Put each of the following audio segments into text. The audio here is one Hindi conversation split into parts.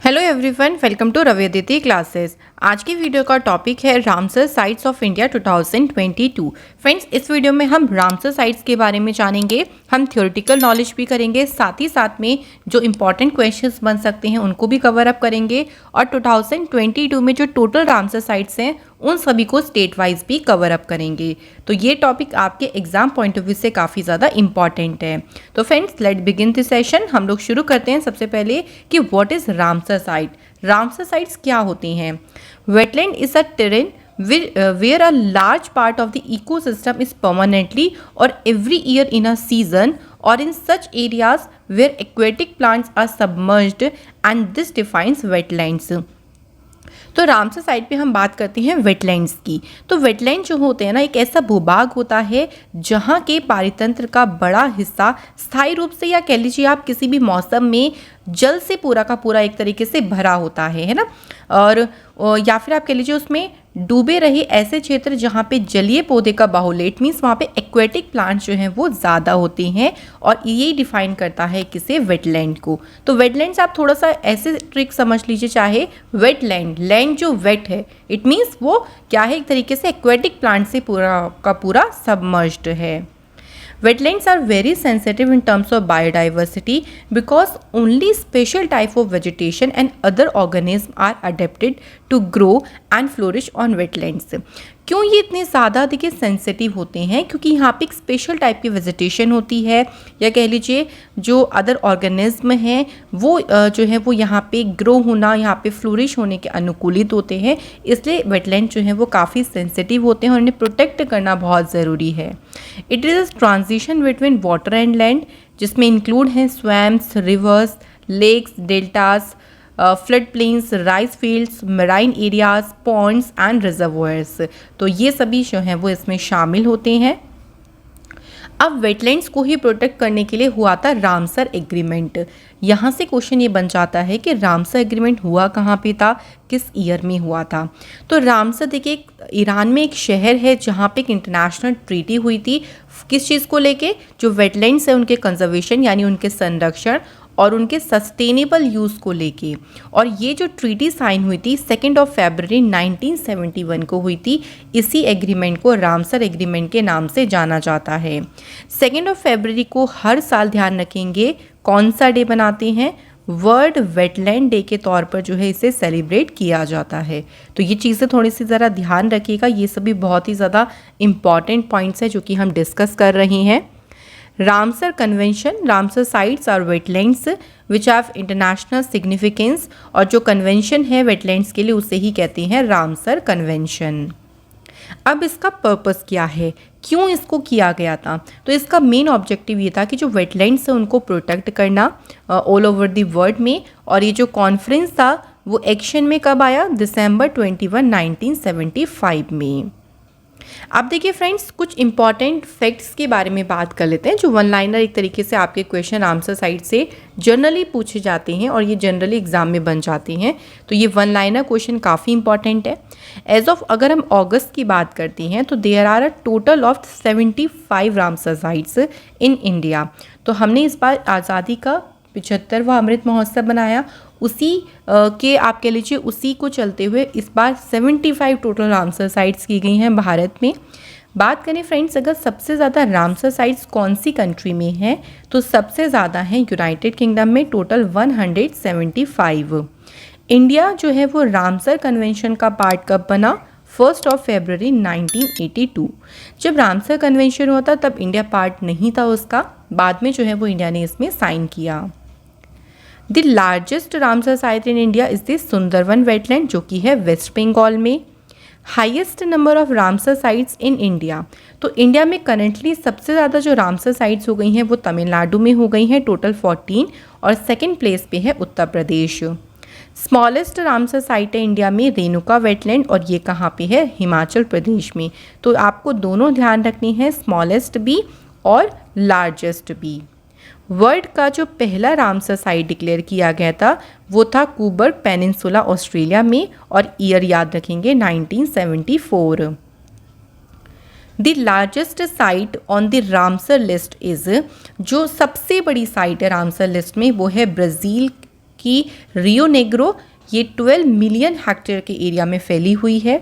Hello everyone, welcome to Ravi Aditi classes. आज की वीडियो का टॉपिक है Ramsar sites of India 2022। Friends, इस वीडियो में हम रामसर साइट्स के बारे में जानेंगे। हम थ्योरेटिकल नॉलेज भी करेंगे, साथ ही साथ में जो इंपॉर्टेंट क्वेश्चंस बन सकते हैं उनको भी कवर अप करेंगे। और 2022 में जो टोटल रामसर साइट्स हैं उन सभी को स्टेट वाइज भी कवर अप करेंगे। तो ये टॉपिक आपके एग्जाम पॉइंट ऑफ व्यू से काफ़ी ज़्यादा इंपॉर्टेंट है। तो friends, let begin this session. हम लोग शुरू करते हैं सबसे पहले कि what is Ramsar site. Ramsar sites क्या होती हैं? Wetland is a terrain where a large part of the ecosystem is permanently or every year in a season or in such areas where aquatic plants are submerged, and this defines wetlands. तो रामसर साइट पे हम बात करते हैं वेटलैंड्स की। तो वेटलैंड जो होते हैं ना, एक ऐसा भूभाग होता है जहाँ के पारितंत्र का बड़ा हिस्सा स्थायी रूप से, या कह लीजिए आप किसी भी मौसम में जल से पूरा का पूरा एक तरीके से भरा होता है ना। और या फिर आप कह लीजिए उसमें डूबे रहे ऐसे क्षेत्र जहाँ पे जलीय पौधे का बाहुल्य, मीन्स वहाँ पे एक्वेटिक प्लांट्स जो हैं वो ज़्यादा होते हैं, और यही डिफाइन करता है किसे, वेटलैंड को। तो वेटलैंड्स आप थोड़ा सा ऐसे ट्रिक समझ लीजिए, चाहे वेटलैंड, लैंड जो वेट है, इट मीन्स वो क्या है, एक तरीके से एक्वेटिक प्लांट से पूरा का पूरा सबमर्ज्ड है। Wetlands are very sensitive in terms of biodiversity because only special type of vegetation and other organisms are adapted to grow and flourish on wetlands. क्यों ये इतने ज़्यादा देखिए सेंसिटिव होते हैं? क्योंकि यहाँ पे एक स्पेशल टाइप की वेजिटेशन होती है, या कह लीजिए जो अदर ऑर्गेनिज्म हैं वो जो है वो यहाँ पे ग्रो होना, यहाँ पे फ्लोरिश होने के अनुकूलित होते हैं। इसलिए वेटलैंड जो है वो काफ़ी सेंसिटिव होते हैं और इन्हें प्रोटेक्ट करना बहुत ज़रूरी है। It is transition between water and land, जिसमें इंक्लूड हैं swamps, rivers, lakes, deltas, flood plains, rice fields, marine areas, ponds and reservoirs. तो ये सभी जो हैं वो इसमें शामिल होते हैं। अब वेटलैंड्स को ही प्रोटेक्ट करने के लिए हुआ था रामसर एग्रीमेंट। यहाँ से क्वेश्चन ये बन जाता है कि रामसर एग्रीमेंट हुआ कहाँ पे था, किस ईयर में हुआ था? तो रामसर देखिए ईरान में एक शहर है जहाँ पे एक इंटरनेशनल ट्रीटी हुई थी। किस चीज़ को लेके? जो वेटलैंड्स है उनके कंजर्वेशन यानी उनके संरक्षण और उनके सस्टेनेबल यूज़ को लेके। और ये जो ट्रीटी साइन हुई थी 2 फरवरी 1971 को हुई थी। इसी एग्रीमेंट को रामसर एग्रीमेंट के नाम से जाना जाता है। 2 फरवरी को हर साल, ध्यान रखेंगे, कौन सा डे बनाते हैं? वर्ल्ड वेटलैंड डे के तौर पर जो है इसे सेलिब्रेट किया जाता है। तो ये चीज़ें थोड़ी सी ज़रा ध्यान रखिएगा, ये सभी बहुत ही ज़्यादा इम्पॉर्टेंट पॉइंट्स हैं जो कि हम डिस्कस कर रहे हैं। रामसर कन्वेंशन, रामसर साइट्स और wetlands which have international significance, और जो कन्वेंशन है वेटलैंड्स के लिए उसे ही कहते हैं रामसर कन्वेंशन। अब इसका पर्पस क्या है, क्यों इसको किया गया था? तो इसका मेन ऑब्जेक्टिव ये था कि जो वेटलैंड्स है उनको प्रोटेक्ट करना ऑल ओवर द वर्ल्ड में। और ये जो कॉन्फ्रेंस था वो एक्शन में कब आया? दिसंबर 21, 1975 में। अब देखिए फ्रेंड्स, कुछ इंपॉर्टेंट फैक्ट्स के बारे में बात कर लेते हैं जो वन लाइनर एक तरीके से आपके क्वेश्चन आंसर साइड से जनरली पूछे जाते हैं और ये जनरली एग्जाम में बन जाते हैं। तो ये वन लाइनर क्वेश्चन काफ़ी इंपॉर्टेंट है। एज ऑफ अगर हम अगस्त की बात करते हैं तो there are a total of 75 Ramsar sites in India. तो हमने इस बार आज़ादी का 75वां अमृत महोत्सव बनाया, उसी के आप कह लीजिए उसी को चलते हुए इस बार 75 टोटल रामसर साइट्स की गई हैं भारत में। बात करें फ्रेंड्स, अगर सबसे ज़्यादा रामसर साइट्स कौन सी कंट्री में हैं, तो सबसे ज़्यादा हैं यूनाइटेड किंगडम में, टोटल 175। इंडिया जो है वो रामसर कन्वेंशन का पार्ट कब बना? 1 फरवरी 1982। जब रामसर कन्वेंशन हुआ था तब इंडिया पार्ट नहीं था उसका, बाद में जो है वो इंडिया ने इसमें साइन किया। The largest Ramsar site in India is the Sundarban wetland, जो कि है वेस्ट बंगाल में। Highest number of Ramsar sites in India, तो इंडिया में करंटली सबसे ज़्यादा जो रामसर साइट्स हो गई हैं वो तमिलनाडु में हो गई हैं, टोटल 14, और सेकेंड प्लेस पे है Uttar Pradesh. Smallest Ramsar site है इंडिया में रेणुका वेटलैंड, और ये कहाँ पे है? हिमाचल प्रदेश में। तो आपको दोनों ध्यान रखनी है, स्मॉलेस्ट भी और लार्जेस्ट भी। वर्ल्ड का जो पहला रामसर साइट डिक्लेयर किया गया था वो था कूबर्ग पेनिनसुला ऑस्ट्रेलिया में, और ईयर याद रखेंगे 1974। The largest site on the Ramsar list is, जो सबसे बड़ी साइट है रामसर लिस्ट में वो है ब्राज़ील जबकि रियो नेग्रो ये 12 मिलियन हेक्टेयर के एरिया में फैली हुई है।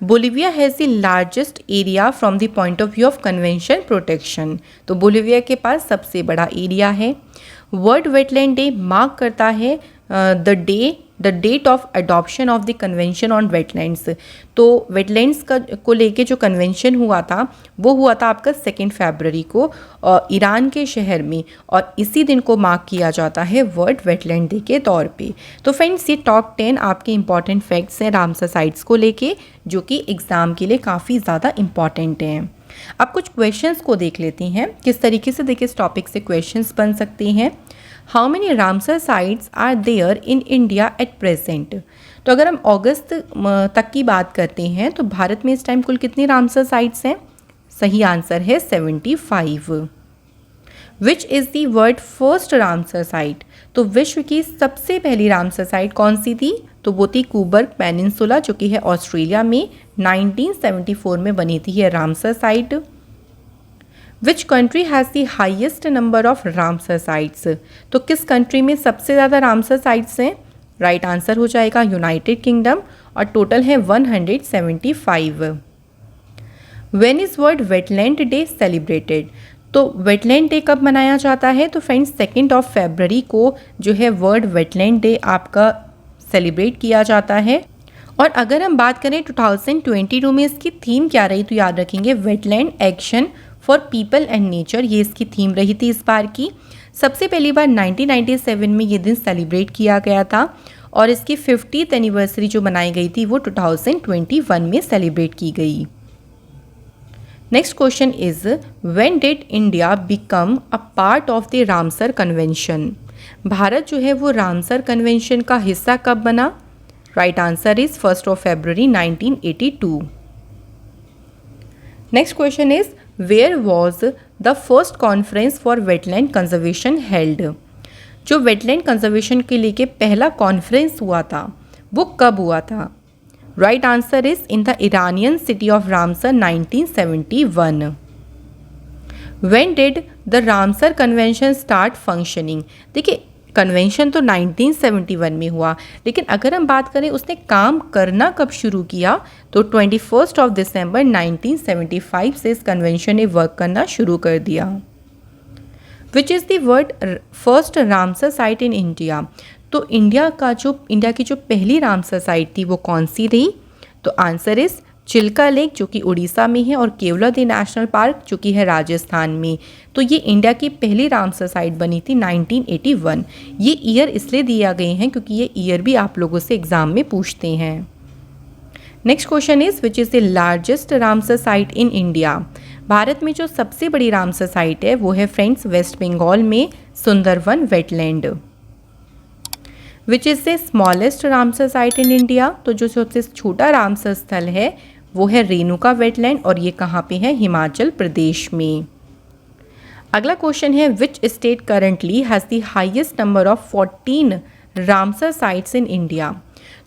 Bolivia has the largest area from the point of view of convention protection. तो बोलिविया के पास सबसे बड़ा एरिया है। वर्ल्ड वेटलैंड डे मार्क करता है the date of adoption of the convention on wetlands. तो वेटलैंड्स को लेके जो कन्वेंशन हुआ था वो हुआ था आपका 2 फरवरी को ईरान के शहर में, और इसी दिन को मार्क किया जाता है वर्ल्ड वेटलैंड डे के तौर पे। तो फ्रेंड्स, ये टॉप 10 आपके इंपॉर्टेंट फैक्ट्स हैं रामसर साइट्स को लेके, जो कि एग्ज़ाम के लिए काफ़ी ज़्यादा इंपॉर्टेंट हैं। अब कुछ क्वेश्चंस को देख लेते हैं किस तरीके से देखिए इस टॉपिक से क्वेश्चंस बन सकते हैं। How many Ramsar sites are there in India at present. तो अगर हम अगस्त तक की बात करते हैं तो भारत में इस टाइम कुल कितनी रामसर साइट्स हैं? सही आंसर है 75। Which is the world first Ramsar site. तो विश्व की सबसे पहली रामसर साइट कौन सी थी? तो वो थी कूबर्ग पेनिनसुला, जो कि है ऑस्ट्रेलिया में। 1974 में बनी थी ये Ramsar site. Which country has the highest number of Ramsar sites. तो किस कंट्री में सबसे ज़्यादा रामसर साइट्स हैं? राइट आंसर हो जाएगा यूनाइटेड किंगडम, और टोटल है 175। When is world wetland day celebrated. तो वेटलैंड डे कब मनाया जाता है? तो फ्रेंड्स 2 फरवरी को जो है वर्ल्ड वेटलैंड डे आपका सेलिब्रेट किया जाता है। और अगर हम बात करें 2022 में इसकी थीम क्या रही, तो याद रखेंगे wetland action for people and nature, ये इसकी थीम रही थी इस बार की। सबसे पहली बार 1997 में ये दिन सेलिब्रेट किया गया था, और इसकी 50th एनिवर्सरी जो मनाई गई थी वो 2021 में सेलिब्रेट की गई। Next question is when did India become a part of the Ramsar convention. Bharat जो है वो रामसर कन्वेंशन का हिस्सा कब बना? Right answer is 1 February 1982। Next question is where was the first conference for wetland conservation held. जो वेटलैंड कंजर्वेशन के लिए पहला कॉन्फ्रेंस हुआ था वो कब हुआ था? Right answer is in the Iranian city of Ramsar 1971। When did the Ramsar convention start functioning. देखिए कन्वेंशन तो 1971 में हुआ, लेकिन अगर हम बात करें उसने काम करना कब शुरू किया, तो 21 दिसंबर 1975 से इस कन्वेंशन ने वर्क करना शुरू कर दिया। विच is the world first Ramsar site in India. तो इंडिया की जो पहली रामसर साइट थी वो कौन सी रही? तो आंसर इज चिल्का लेक, जो कि उड़ीसा में है, और केवलादेव नेशनल पार्क, जो कि है राजस्थान में। तो ये इंडिया की पहली रामसर साइट बनी थी 1981। ये ईयर इसलिए दिया गए हैं क्योंकि ये ईयर भी आप लोगों से एग्जाम में पूछते हैं। Next question is which is the largest Ramsar site in India. Bharat में जो सबसे बड़ी रामसर साइट है वो है फ्रेंड्स वेस्ट बंगाल में Sundarban wetland. Which is the smallest Ramsar site in India. तो जो सबसे छोटा रामसर स्थल है वो है रेणुका वेटलैंड, और ये कहाँ पे है? हिमाचल प्रदेश में। अगला क्वेश्चन है which state currently has the highest number of 14 Ramsar sites in India.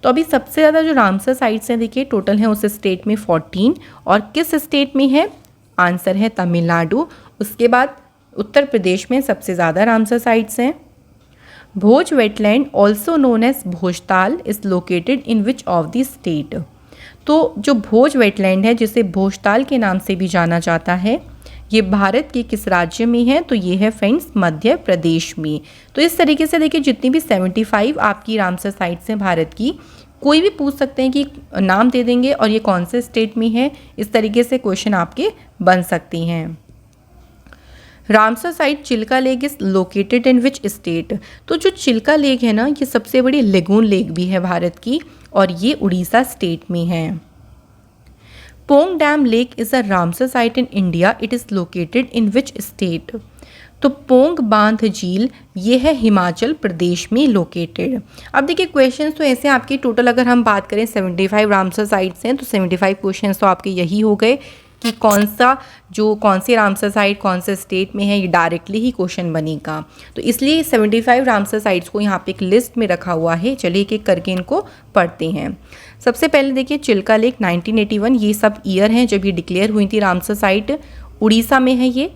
तो अभी सबसे ज़्यादा जो रामसर साइट्स हैं देखिए टोटल हैं उस स्टेट में 14, और किस स्टेट में है? आंसर है तमिलनाडु। उसके बाद उत्तर प्रदेश में सबसे ज़्यादा रामसर साइट्स हैं। Bhoj wetland also known as Bhojtal is located in which of the state. तो जो भोज वेटलैंड है जिसे भोजताल के नाम से भी जाना जाता है, ये भारत के किस राज्य में है? तो ये है फ्रेंड्स मध्य प्रदेश में। तो इस तरीके से देखिए जितनी भी 75 आपकी रामसर साइट्स हैं भारत की, कोई भी पूछ सकते हैं कि नाम दे देंगे और ये कौन से स्टेट में है, इस तरीके से क्वेश्चन आपके बन सकती हैं। Ramsar site Chilika lake is located in which state. तो जो चिल्का लेक है ना, ये सबसे बड़ी लेगून लेक भी है भारत की, और ये उड़ीसा स्टेट में है। Pong dam lake is a Ramsar site in India, it is located in which state. तो पोंग बांध झील ये है हिमाचल प्रदेश में लोकेटेड। अब देखिए क्वेश्चंस तो ऐसे आपके टोटल अगर हम बात करें 75 रामसर साइट्स हैं, तो 75 क्वेश्चंस तो आपके यही हो गए कि कौन सी रामसर साइट कौन से स्टेट में है, ये डायरेक्टली ही क्वेश्चन बनेगा। तो इसलिए 75 रामसर साइट्स को यहाँ पे एक लिस्ट में रखा हुआ है। चलिए एक एक करके इनको पढ़ते हैं। सबसे पहले देखिए चिल्का लेक 1981, ये सब ईयर हैं जब ये डिक्लेयर हुई थी रामसर साइट, उड़ीसा में है ये।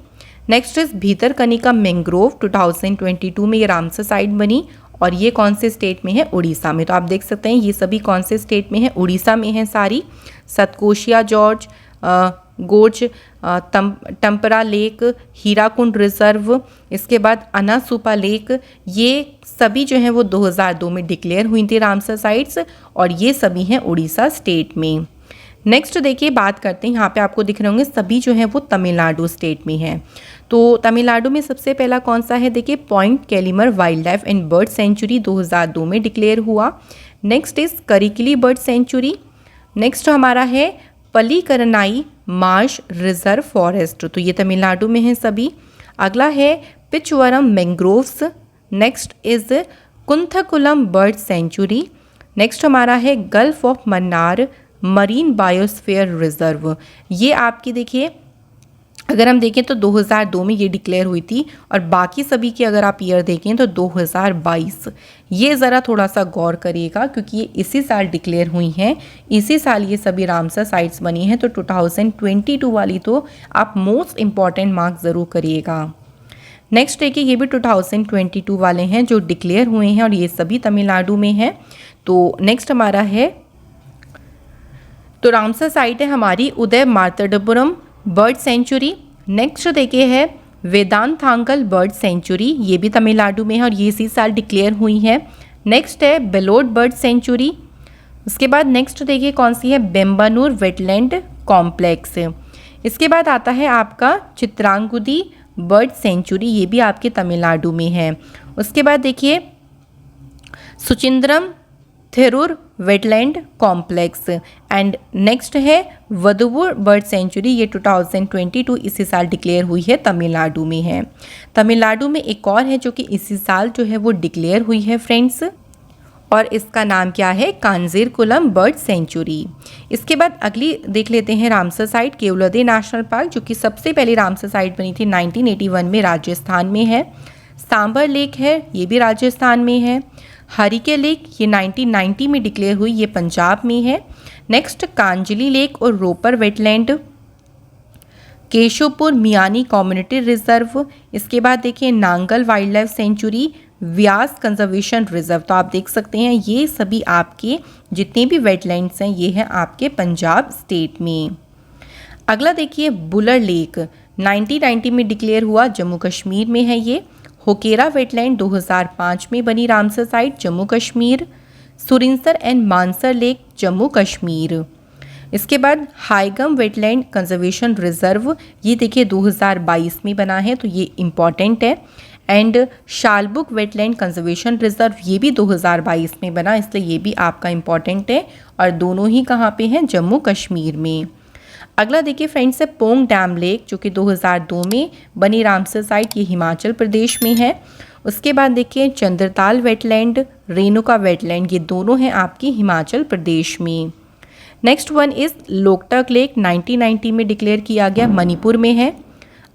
नेक्स्ट इज भीतरकनिका मैंग्रोव 2022 में ये रामसर साइट बनी, और ये कौन से स्टेट में है? उड़ीसा में। तो आप देख सकते हैं ये सभी कौन से स्टेट में है? उड़ीसा में है सारी। Satkosia gorge, gorge, Tampara lake, Hirakud reservoir, इसके बाद अनासुपा लेक, ये सभी जो हैं वो 2002 में डिक्लेयर हुई थी रामसर साइट्स, और ये सभी हैं उड़ीसा स्टेट में। नेक्स्ट देखिए बात करते हैं, यहाँ पे आपको दिख रहे होंगे सभी जो हैं वो तमिलनाडु स्टेट में हैं। तो तमिलनाडु में सबसे पहला कौन सा है? देखिए point Calimere wildlife and bird sanctuary 2002 में डिक्लेयर हुआ। Next is Karikili bird sanctuary. Next हमारा है पलीकरनाई मार्श रिजर्व फॉरेस्ट, तो ये तमिलनाडु में है सभी। अगला है Pichavaram mangroves. Next is Koonthankulam bird sanctuary. Next हमारा है gulf of Mannar marine biosphere reserve. ये आपकी देखिए अगर हम देखें तो 2002 में ये डिक्लेयर हुई थी, और बाकी सभी की अगर आप ईयर देखें तो 2022। ये ज़रा थोड़ा सा गौर करिएगा क्योंकि ये इसी साल डिक्लेयर हुई हैं, इसी साल ये सभी रामसर साइट्स बनी हैं। तो 2022 वाली तो आप मोस्ट इम्पॉर्टेंट मार्क ज़रूर करिएगा। नेक्स्ट देखिए ये भी 2022 वाले हैं जो डिक्लेयर हुए हैं, और ये सभी तमिलनाडु में हैं। तो नेक्स्ट हमारा है, तो रामसर साइट है हमारी उदय मार्तंडपुरम बर्ड सेंचुरी। नेक्स्ट देखिए है वेदांतांगल बर्ड सेंचुरी, ये भी तमिलनाडु में है और ये इसी साल डिक्लेयर हुई है। नेक्स्ट है बेलोड बर्ड सेंचुरी। उसके बाद नेक्स्ट देखिए कौन सी है? बेम्बानूर वेटलैंड कॉम्प्लेक्स। इसके बाद आता है आपका चित्रांगुदी बर्ड सेंचुरी, ये भी आपके तमिलनाडु में है। उसके बाद देखिए Suchindram Theroor wetland complex. And next है वदुवुर बर्ड सेंचुरी, ये 2022 इसी साल डिक्लेयर हुई है, तमिलनाडु में है। तमिलनाडु में एक और है जो कि इसी साल जो है वो डिक्लेयर हुई है फ्रेंड्स, और इसका नाम क्या है? कांजीरकुलम बर्ड सेंचुरी। इसके बाद अगली देख लेते हैं रामसर साइट केवलदे नेशनल पार्क, जो कि सबसे पहली रामसर साइट बनी थी 1981 में, राजस्थान में है। सांबर लेक है, ये भी राजस्थान में है। हरिके लेक ये 1990 में डिक्लेयर हुई, ये पंजाब में है। नेक्स्ट कांजली लेक और Ropar wetland, Keshopur Miani community reserve. इसके बाद देखिए Nangal wildlife sanctuary, Beas conservation reserve. तो आप देख सकते हैं ये सभी आपके जितने भी वेटलैंड्स हैं ये हैं आपके पंजाब स्टेट में। अगला देखिए बुलर लेक 1990 में डिक्लेयर हुआ, जम्मू कश्मीर में है ये। होकेरा वेटलैंड 2005 में बनी Ramsar site, Jammu Kashmir. Surinsar and Mansar lake, Jammu Kashmir. इसके बाद हाईगम वेटलैंड कंजर्वेशन रिजर्व, ये देखिए 2022 में बना है, तो ये इम्पॉर्टेंट है। And Shallbugh wetland conservation reserve, ये भी 2022 में बना, इसलिए ये भी आपका इम्पॉर्टेंट है, और दोनों ही कहाँ पे हैं? जम्मू कश्मीर में। अगला देखिए फ्रेंड्स है पोंग डैम लेक, जो कि 2002 में बनी रामसर साइट, ये हिमाचल प्रदेश में है। उसके बाद देखिए चंद्रताल वेटलैंड, रेणुका वेटलैंड, ये दोनों हैं आपकी हिमाचल प्रदेश में। Next one is Loktak lake, 1990 में डिक्लेयर किया गया, मणिपुर में है।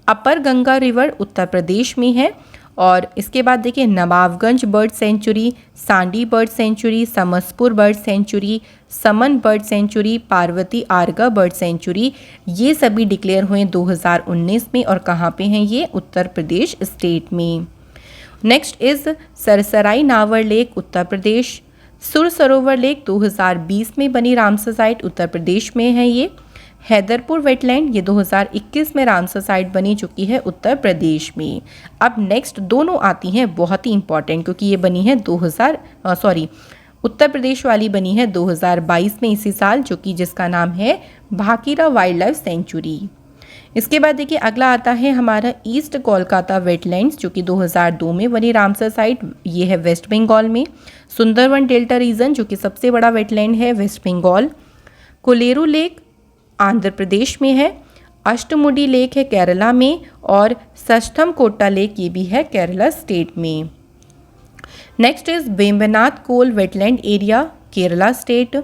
अपर गंगा रिवर उत्तर प्रदेश में है। और इसके बाद देखिए Nawabganj bird sanctuary, Sandi bird sanctuary, Samaspur bird sanctuary, Saman bird sanctuary, Parvati Arga bird sanctuary, ये सभी डिक्लेयर हुए 2019 में, और कहाँ पे हैं ये? उत्तर प्रदेश स्टेट में। Next is सरसराई Nawar lake, Uttar Pradesh. सुर सरोवर लेक 2020 में बनी रामसर साइट, उत्तर प्रदेश में है ये। हैदरपुर वेटलैंड ये 2021 में रामसर साइट बनी चुकी है, उत्तर प्रदेश में। अब नेक्स्ट दोनों आती हैं बहुत ही इंपॉर्टेंट, क्योंकि ये बनी है उत्तर प्रदेश वाली बनी है 2022 में इसी साल, जो कि जिसका नाम है भाकीरा वाइल्ड लाइफ सेंचुरी। इसके बाद देखिए अगला आता है हमारा ईस्ट कोलकाता वेटलैंड्स, जो कि 2002 में बनी रामसर साइट, ये है वेस्ट बंगाल में। सुंदरवन डेल्टा रीजन, जो कि सबसे बड़ा वेटलैंड है वेस्ट बंगाल। कोलेरू लेक आंध्र प्रदेश में है। अष्टमुडी लेक है केरला में, और सष्टम कोट्टा लेक ये भी है केरला स्टेट में। Next is Vembanad Kol wetland area, Kerala state.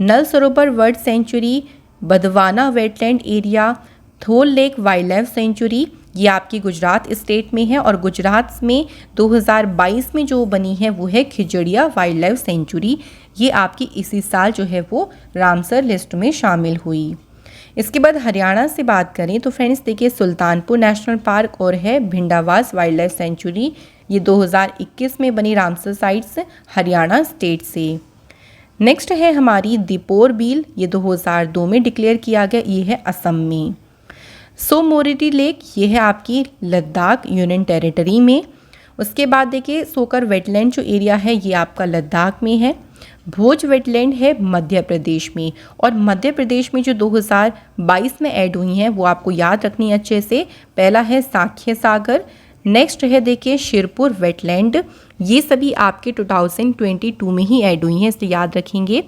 Nal Sarovar bird sanctuary, Wadhwana wetland area. Thol lake wildlife sanctuary, ये आपकी गुजरात स्टेट में है, और गुजरात में 2022 में जो बनी है वो है खिजड़िया वाइल्ड लाइफ सेंचुरी, ये आपकी इसी साल जो है वो रामसर लिस्ट में शामिल हुई। इसके बाद हरियाणा से बात करें तो फ्रेंड्स देखिए सुल्तानपुर नेशनल पार्क और है भिंडावास वाइल्ड लाइफ सेंचुरी, ये 2021 में बनी रामसर साइट्स हरियाणा स्टेट से। नेक्स्ट है हमारी दीपोर बील, ये 2002 में डिक्लेयर किया गया, ये है असम में। सो मोरिरी लेक, ये है आपकी लद्दाख यूनियन टेरिटरी में। उसके बाद देखिए सोकर वेटलैंड जो एरिया है ये आपका लद्दाख में है। भोज वेटलैंड है मध्य प्रदेश में, और मध्य प्रदेश में जो 2022 में ऐड हुई हैं वो आपको याद रखनी है अच्छे से। पहला है साख्य सागर, नेक्स्ट है देखिए शिरपुर वेटलैंड, ये सभी आपके 2022 में ही ऐड हुई हैं, इसलिए याद रखेंगे।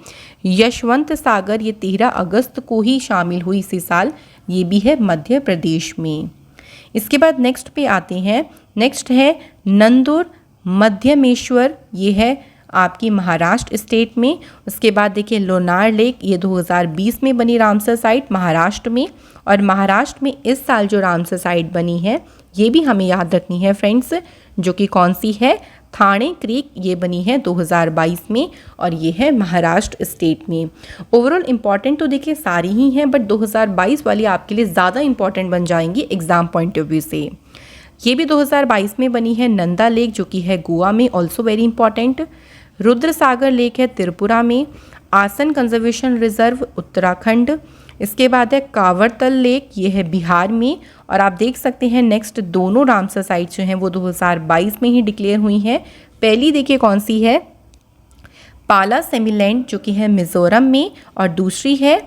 यशवंत सागर, ये 13 अगस्त को ही शामिल हुई इसी साल, ये भी है मध्य प्रदेश में। इसके बाद नेक्स्ट पे आते हैं, नेक्स्ट है नंदुर मध्यमेश्वर, ये है आपकी महाराष्ट्र स्टेट में। उसके बाद देखिए लोनार लेक, ये 2020 में बनी रामसर साइट महाराष्ट्र में, और महाराष्ट्र में इस साल जो रामसर साइट बनी है ये भी हमें याद रखनी है फ्रेंड्स, जो कि कौन सी है, थाने क्रीक, ये बनी है 2022 में, और ये है महाराष्ट्र स्टेट में। ओवरऑल इंपॉर्टेंट तो देखिए सारी ही हैं, बट 2022 वाली आपके लिए ज़्यादा इंपॉर्टेंट बन जाएंगी एग्जाम पॉइंट ऑफ व्यू से। ये भी 2022 में बनी है। नंदा लेक जो कि है गोवा में, ऑल्सो वेरी इंपॉर्टेंट। रुद्र सागर लेक है त्रिपुरा में। आसन कंजर्वेशन रिजर्व उत्तराखंड। इसके बाद है कांवरतल लेक, ये है बिहार में। और आप देख सकते हैं नेक्स्ट दोनों रामसर साइट्स जो हैं वो 2022 में ही डिक्लेयर हुई हैं। पहली देखिए कौन सी है, पाला सेमीलैंड जो कि है मिजोरम में, और दूसरी है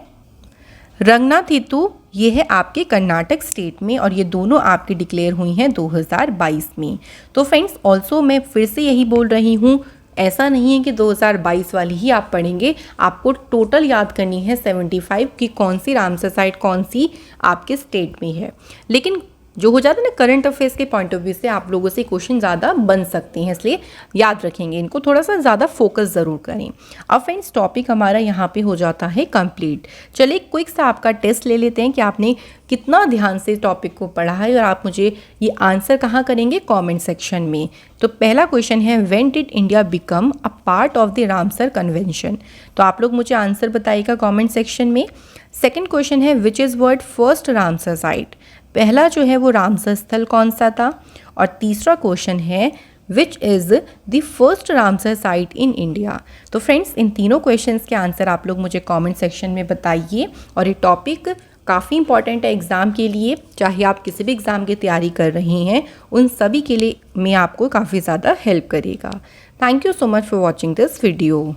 रंगनाथिट्टू, ये है आपके कर्नाटक स्टेट में, और ये दोनों आपकी डिक्लेयर हुई हैं 2022 में। तो फ्रेंड्स ऑल्सो मैं फिर से यही बोल रही हूँ, ऐसा नहीं है कि 2022 वाली ही आप पढ़ेंगे, आपको टोटल याद करनी है 75 की कौन सी रामसर साइट कौन सी आपके स्टेट में है। लेकिन जो हो जाता है ना करंट अफेयर्स के पॉइंट ऑफ व्यू से आप लोगों से क्वेश्चन ज़्यादा बन सकते हैं, इसलिए याद रखेंगे इनको, थोड़ा सा ज़्यादा फोकस ज़रूर करें। अब फ्रेंड्स टॉपिक हमारा यहाँ पे हो जाता है कंप्लीट। चलिए क्विक सा आपका टेस्ट ले लेते हैं कि आपने कितना ध्यान से टॉपिक को पढ़ा है, और आप मुझे ये आंसर कहाँ करेंगे, कमेंट सेक्शन में। तो पहला क्वेश्चन है, when did India become a part of the Ramsar convention, तो आप लोग मुझे आंसर बताइएगा कमेंट सेक्शन में। सेकंड क्वेश्चन है, which is word first Ramsar site, पहला जो है वो रामसर स्थल कौन सा था। और तीसरा क्वेश्चन है, विच is the first Ramsar site in India. तो फ्रेंड्स इन तीनों क्वेश्चंस के आंसर आप लोग मुझे कमेंट सेक्शन में बताइए, और ये टॉपिक काफ़ी इंपॉर्टेंट है एग्ज़ाम के लिए, चाहे आप किसी भी एग्ज़ाम की तैयारी कर रहे हैं उन सभी के लिए मैं आपको काफ़ी ज़्यादा हेल्प करेगा। Thank you so much for watching this video.